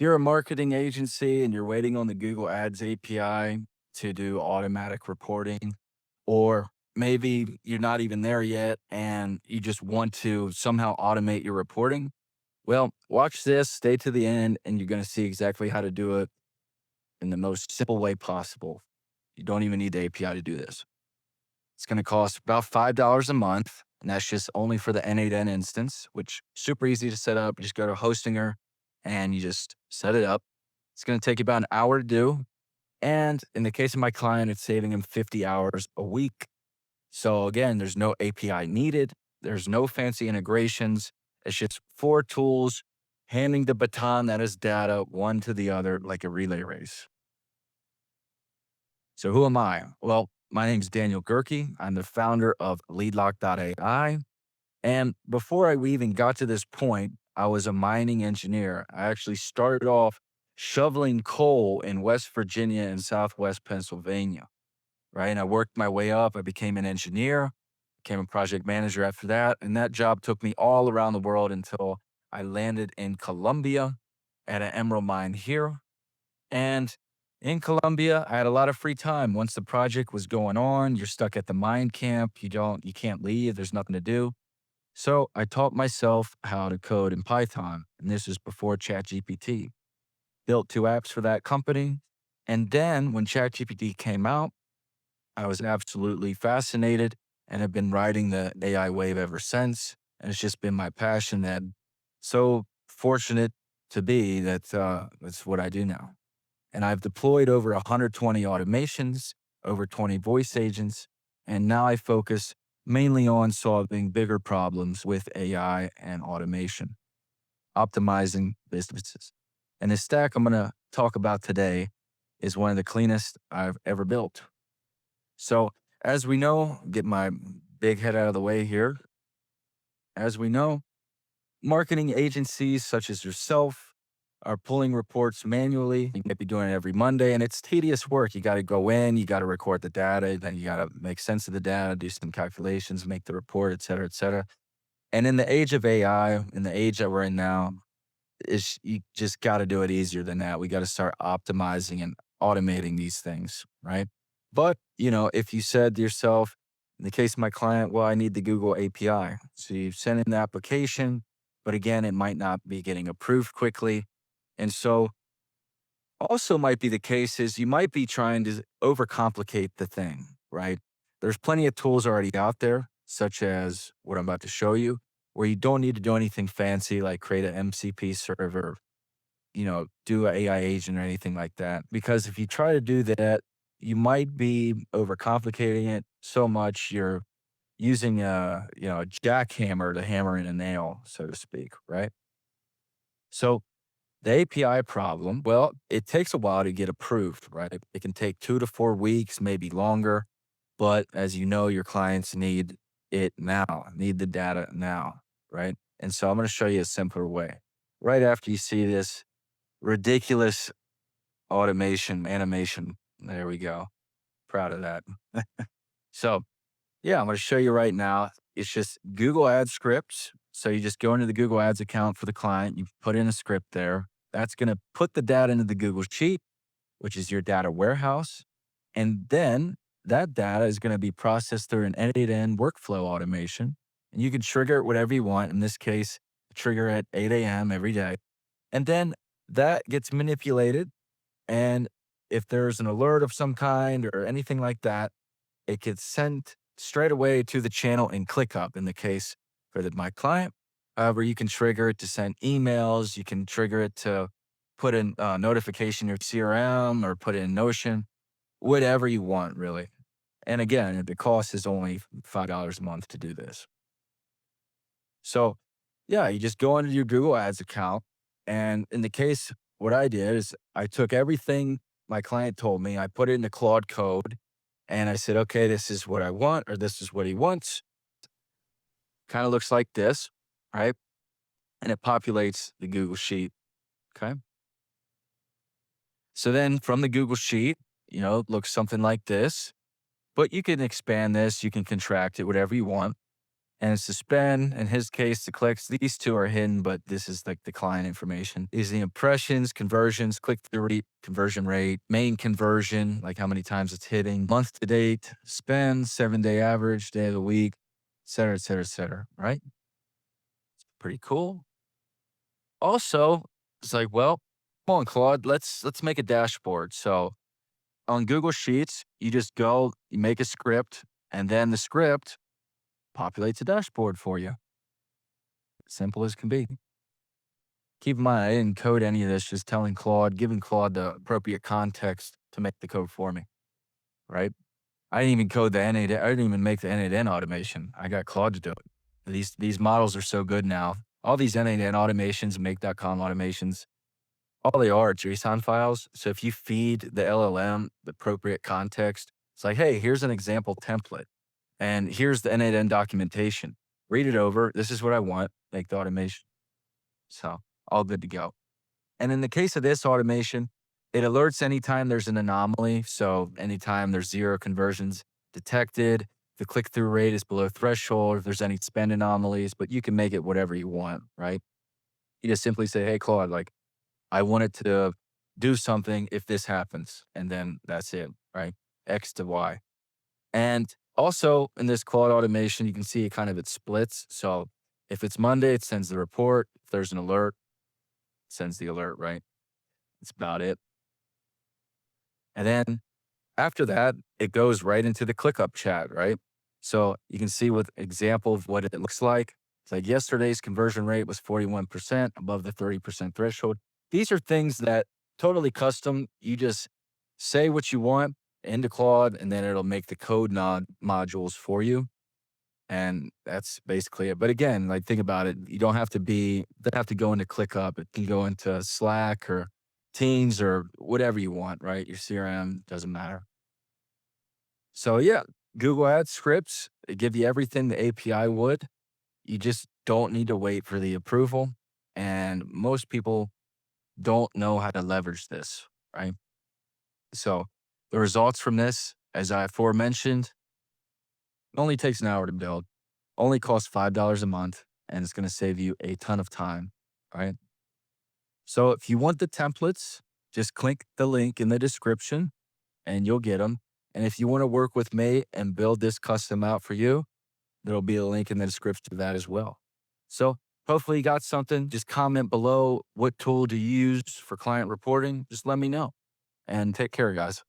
you're a marketing agency and you're waiting on the Google Ads API to do automatic reporting, or maybe you're not even there yet and you just want to somehow automate your reporting, well, watch this, stay to the end, and you're going to see exactly how to do it in the most simple way possible. You don't even need the API to do this. It's going to cost about $5 a month, and that's just only for the N8N instance, which super easy to set up. You just go to Hostinger and you just set it up. It's going to take you about an hour to do. And in the case of my client, it's saving him 50 hours a week. So again, there's no API needed. There's no fancy integrations. It's just four tools handing the baton that is data one to the other like a relay race. So who am I? Well, my name is Daniel Gerke. I'm the founder of LeadLock.ai. And before I even got to this point, I was a mining engineer. I actually started off shoveling coal in West Virginia and Southwest Pennsylvania, right? And I worked my way up. I became an engineer, became a project manager after that. And that job took me all around the world until I landed in Colombia at an emerald mine here. And in Colombia, I had a lot of free time. Once the project was going on, you're stuck at the mine camp. You can't leave. There's nothing to do. So I taught myself how to code in Python. And this is before ChatGPT. Built two apps for that company. And then when ChatGPT came out, I was absolutely fascinated and have been riding the AI wave ever since. And it's just been my passion that so fortunate to be that that's what I do now. And I've deployed over 120 automations, over 20 voice agents, and now I focus mainly on solving bigger problems with AI and automation, optimizing businesses. And the stack I'm going to talk about today is one of the cleanest I've ever built. So, as we know, get my big head out of the way here. As we know, marketing agencies such as yourself are pulling reports manually. You might be doing it every Monday, and it's tedious work. You got to go in, you got to record the data, then you got to make sense of the data, do some calculations, make the report, et cetera, et cetera. And in the age of AI, in the age that we're in now, is you just got to do it easier than that. We got to start optimizing and automating these things, right? But, if you said to yourself, in the case of my client, well, I need the Google API. So you send in the application, but again, it might not be getting approved quickly. And so also might be the case is you might be trying to overcomplicate the thing, right? There's plenty of tools already out there, such as what I'm about to show you, where you don't need to do anything fancy like create an MCP server, do an AI agent or anything like that. Because if you try to do that, you might be overcomplicating it so much you're using a jackhammer to hammer in a nail, so to speak, right? So the API problem, well, it takes a while to get approved, right? It can take 2 to 4 weeks, maybe longer. But as you know, your clients need it now, need the data now, right? And so I'm going to show you a simpler way. Right after you see this ridiculous automation, animation, there we go. Proud of that. So yeah, I'm going to show you right now. It's just Google Ads scripts. So you just go into the Google Ads account for the client, you put in a script there. That's going to put the data into the Google Sheet, which is your data warehouse. And then that data is going to be processed through an end-to-end workflow automation. And you can trigger it whatever you want. In this case, trigger at 8 a.m. every day. And then that gets manipulated. And if there's an alert of some kind or anything like that, it gets sent straight away to the channel in ClickUp in the case for my client. However, you can trigger it to send emails. You can trigger it to put in a notification in your CRM or put it in Notion, whatever you want, really. And again, the cost is only $5 a month to do this. So yeah, you just go into your Google Ads account. And in the case, what I did is I took everything my client told me, I put it into Claude Code, and I said, okay, this is what I want, or this is what he wants. Kind of looks like this, right? And it populates the Google Sheet. Okay. So then from the Google Sheet, it looks something like this, but you can expand this, you can contract it, whatever you want. and suspend. In his case, the clicks, these two are hidden, but this is like the client information. Is the impressions, conversions, click through rate, conversion rate, main conversion, like how many times it's hitting, month to date, spend, 7-day average, day of the week, et cetera, et cetera, et cetera. Right? Pretty cool. Also, it's like, well, come on, Claude, let's make a dashboard. So on Google Sheets, you just go, you make a script, and then the script populates a dashboard for you. Simple as can be. Keep in mind, I didn't code any of this, just telling Claude, giving Claude the appropriate context to make the code for me, right? I didn't even code the N8, I didn't even make the N8N automation. I got Claude to do it. These models are so good now. All these N8N automations, make.com automations, all they are JSON files. So if you feed the LLM the appropriate context, it's like, hey, here's an example template, and here's the N8N documentation. Read it over. This is what I want. Make the automation. So all good to go. And in the case of this automation, it alerts anytime there's an anomaly. So anytime there's 0 conversions detected, the click-through rate is below threshold, if there's any spend anomalies, but you can make it whatever you want, right? You just simply say, hey, Claude, like, I want it to do something if this happens. And then that's it, right? X to Y. And also in this Claude automation, you can see it splits. So if it's Monday, it sends the report. If there's an alert, it sends the alert, right? That's about it. And then after that, it goes right into the ClickUp chat, right? So you can see with example of what it looks like. It's like yesterday's conversion rate was 41% above the 30% threshold. These are things that totally custom. You just say what you want into Claude, and then it'll make the code nod modules for you. And that's basically it. But again, like think about it. You don't have to go into ClickUp. It can go into Slack or Teams or whatever you want, right? Your CRM doesn't matter. So yeah, Google Ads scripts, they give you everything the API would. You just don't need to wait for the approval. And most people don't know how to leverage this, right? So the results from this, as I aforementioned, it only takes an hour to build, only costs $5 a month, and it's going to save you a ton of time, right? So if you want the templates, just click the link in the description and you'll get them. And if you want to work with me and build this custom out for you, there'll be a link in the description to that as well. So hopefully you got something. Just comment below what tool do you use for client reporting. Just let me know and take care, guys.